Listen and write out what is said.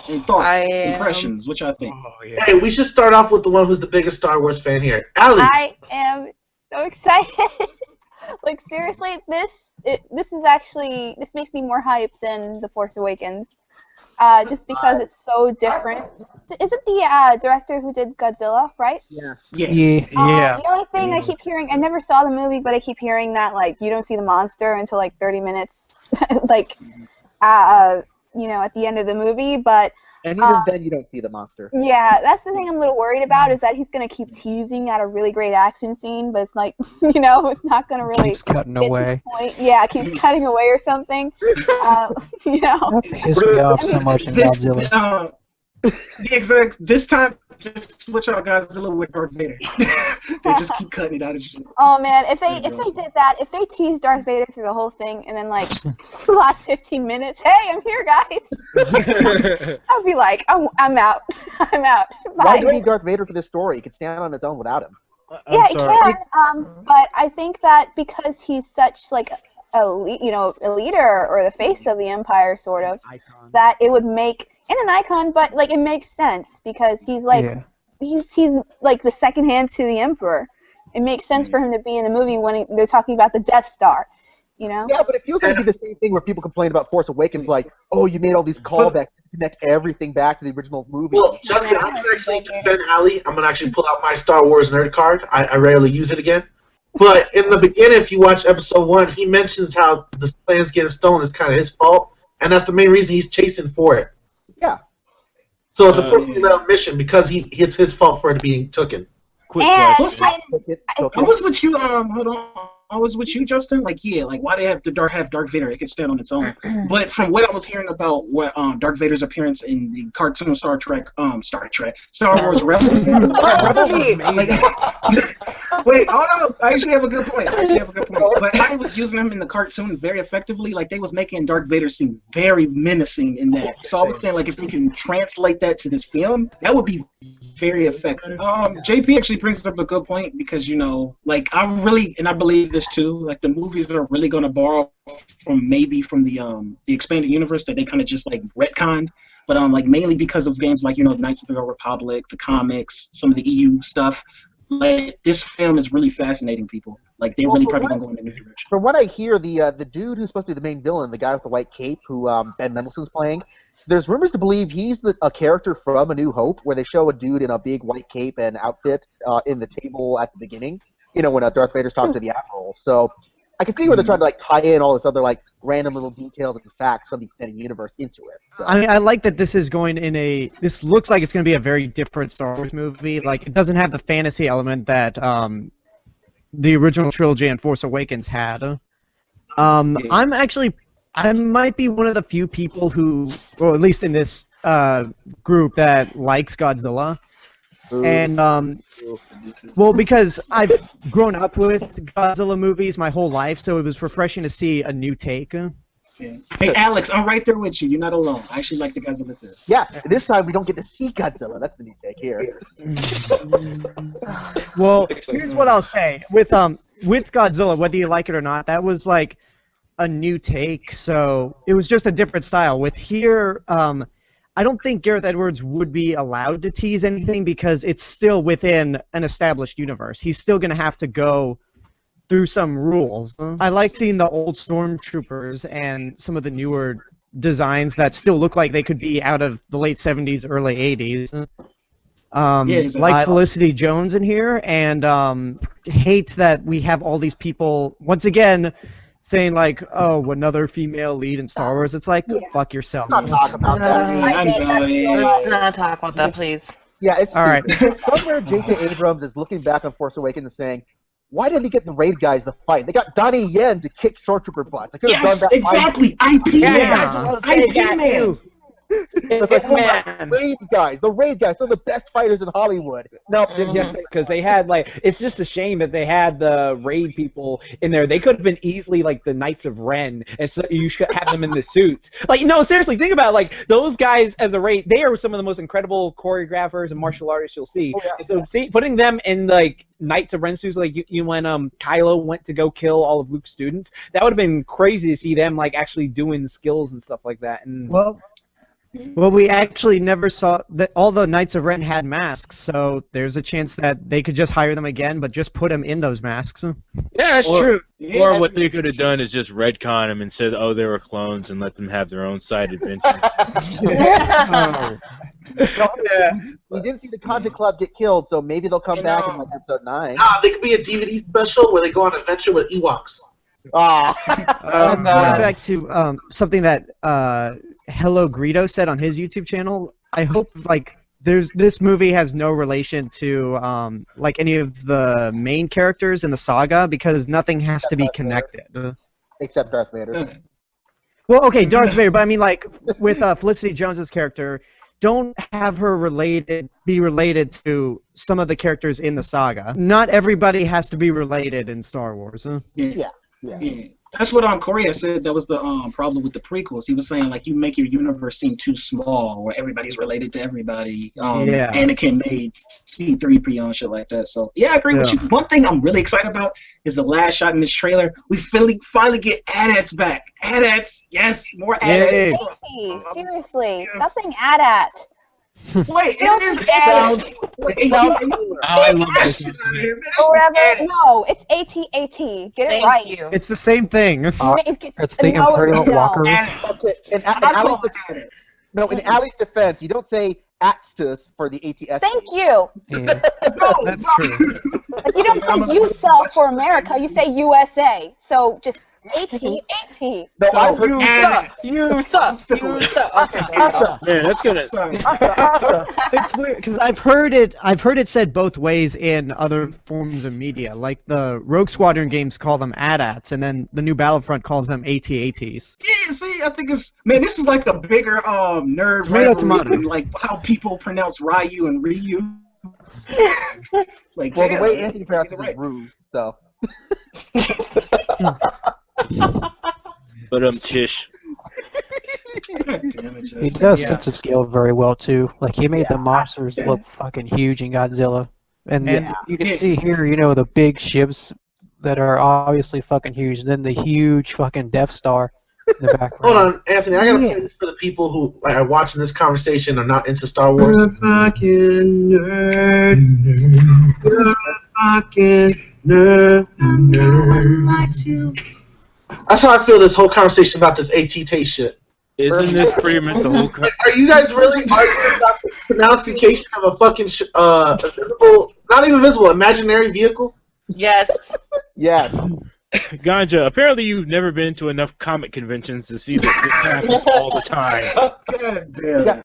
And thoughts, impressions, what y'all think? Oh, yeah. Hey, we should start off with the one who's the biggest Star Wars fan here. Allie. I am so excited. Like seriously, this makes me more hyped than The Force Awakens. Just because it's so different. Is it the director who did Godzilla, right? Yes. Yeah. The only thing I keep hearing, I never saw the movie, but I keep hearing that like you don't see the monster until like 30 minutes, like, at the end of the movie. But And even then, you don't see the monster. yeah, that's the thing I'm a little worried about is that he's gonna keep teasing at a really great action scene, but it's like, it's not gonna really Keeps cutting get to away. the point. Yeah, it keeps cutting away or something. That pissed me off so much in Godzilla. This time, just switch out Godzilla with Darth Vader. They just keep cutting it out of shit. Oh man, if they did that, if they teased Darth Vader through the whole thing and then like the last 15 minutes, hey, I'm here, guys. I'd be like, I'm out. I'm out. Why Bye. do you need Darth Vader for this story? He could stand on his own without him. Yeah, it can. But I think that because he's such like a leader or the face of the Empire, sort of, Icon. that it would make an icon, but like it makes sense because he's like he's like the second hand to the Emperor. It makes sense for him to be in the movie when they're talking about the Death Star, Yeah, but it feels like it'd be the same thing where people complain about Force Awakens, like, oh, you made all these callbacks to connect everything back to the original movie. Well, Justin, I'm going to actually defend Allie. I'm going to actually pull out my Star Wars nerd card. I rarely use it again. But in the beginning, if you watch Episode 1, he mentions how the plan's getting stolen is kind of his fault, and that's the main reason he's chasing for it. Yeah. So it's a perfectly level mission because it's his fault for it being taken. Quick And question. I I was with you. Hold on. I was with you, Justin. Like, yeah, like why they have Darth Vader? It could stand on its own. But from what I was hearing about what Darth Vader's appearance in the cartoon Star Wars Rebels. Wait, hold on. I actually have a good point. But I was using him in the cartoon very effectively. Like they was making Darth Vader seem very menacing in that. So I was saying, like, if they can translate that to this film, that would be very effective. JP actually brings up a good point because like I believe this too. Like the movies are really going to borrow from the expanded universe that they kind of just like retconned, but like mainly because of games like Knights of the Old Republic, the comics, some of the EU stuff. Like this film is really fascinating people. Like they're really probably going to go in a new direction. From what I hear, the dude who's supposed to be the main villain, the guy with the white cape, who Ben Mendelsohn's playing, there's rumors to believe he's a character from A New Hope, where they show a dude in a big white cape and outfit in the table at the beginning. When Darth Vader's talking to the Admiral. So I can see where they're trying to like tie in all this other like random little details and facts from the extended universe into it. So. I mean, I like that this is going this looks like it's going to be a very different Star Wars movie. Like, it doesn't have the fantasy element that the original trilogy and Force Awakens had. I might be one of the few people who, or at least in this group, that likes Godzilla. And, well, because I've grown up with Godzilla movies my whole life, so it was refreshing to see a new take. Yeah. Hey, Alex, I'm right there with you. You're not alone. I actually like the Godzilla too. Yeah, this time we don't get to see Godzilla. That's the new take here. Well, here's what I'll say. With Godzilla, whether you like it or not, that was like a new take, so it was just a different style. With here, I don't think Gareth Edwards would be allowed to tease anything because it's still within an established universe. He's still going to have to go through some rules. I like seeing the old stormtroopers and some of the newer designs that still look like they could be out of the late 70s, early 80s. Like Felicity Jones in here, and hate that we have all these people, once again, saying like, oh, another female lead in Star Wars. It's like, go fuck yourself. Not talk about that. Not talk about that, please. Yeah, it's all right. Somewhere J.J. Abrams is looking back on Force Awakens and saying, why didn't he get the raid guys to fight? They got Donnie Yen to kick Stormtrooper butts. Yes, exactly. IP man. IP man. It's like, the raid guys, some of the best fighters in Hollywood. Nope, didn't Yes, because they had it's just a shame that they had the raid people in there. They could have been easily like the Knights of Ren, and so you should have them in the suits. Like, no, seriously, think about it. Like those guys as the raid. They are some of the most incredible choreographers and martial artists you'll see. Oh, yeah. And so putting them in like Knights of Ren suits, like you when Kylo went to go kill all of Luke's students, that would have been crazy to see them like actually doing skills and stuff like that. And well, Well, we actually never saw that. All the Knights of Ren had masks, so there's a chance that they could just hire them again, but just put them in those masks. Yeah, that's Or- true. Or what they could have done is just retcon them and said, oh, they were clones, and let them have their own side adventure. Oh. We didn't see the Content Club get killed, so maybe they'll come back in like episode 9. Nah, they could be a DVD special where they go on an adventure with Ewoks. Going back to something that Hello Greedo said on his YouTube channel. I hope like this movie has no relation to like any of the main characters in the saga because nothing has to be connected. Except Darth Vader. Well, okay, Darth Vader, but I mean like with Felicity Jones's character, don't have her be related to some of the characters in the saga. Not everybody has to be related in Star Wars. Huh? Yeah. That's what Korea said. That was the problem with the prequels. He was saying like you make your universe seem too small, where everybody's related to everybody. Anakin made C-3PO and shit like that. So yeah, I agree with you. One thing I'm really excited about is the last shot in this trailer. We finally get AT-ATs back. AT-ATs, yes, more AT-ATs. Hey, seriously, stop saying AT-AT. Wait, Don't it is say I love this. Or whatever. No, it's AT-AT. Get it Thank right. you. It's the same thing. It's the No, Imperial no. Walkers. Okay, in Ali's defense, you don't say ATSTUS for the ATS. Thank you. Yeah. That's true. Like, you don't say USA for America, you say USA. So just AT-AT. No, I've heard You suck. Man, that's gonna. It's weird because I've heard it said both ways in other forms of media. Like the Rogue Squadron games call them AT-ATs, and then the new Battlefront calls them AT-ATs. Yeah, see, I think this is like a bigger nerd Tomato, rivalry tomato. than like how people pronounce Ryu and Ryu. Like, Well, damn, the way man, Anthony pronounces get it it is Rue, so. But Tish. right. Damn it, He Justin. does sense of scale very well too. Like he made the monsters look fucking huge in Godzilla, and you can see here, the big ships that are obviously fucking huge, and then the huge fucking Death Star in the background. Hold on, Anthony. I gotta play this for the people who are watching this conversation are not into Star Wars. You're a fucking nerd. You're a fucking nerd. That's how I feel this whole conversation about this AT-T shit. Isn't this pretty much the whole? Are you guys really arguing about the pronunciation of a fucking invisible, not even visible, imaginary vehicle? Yes. Yes. Ganja, apparently you've never been to enough comic conventions to see that this happens all the time. God damn.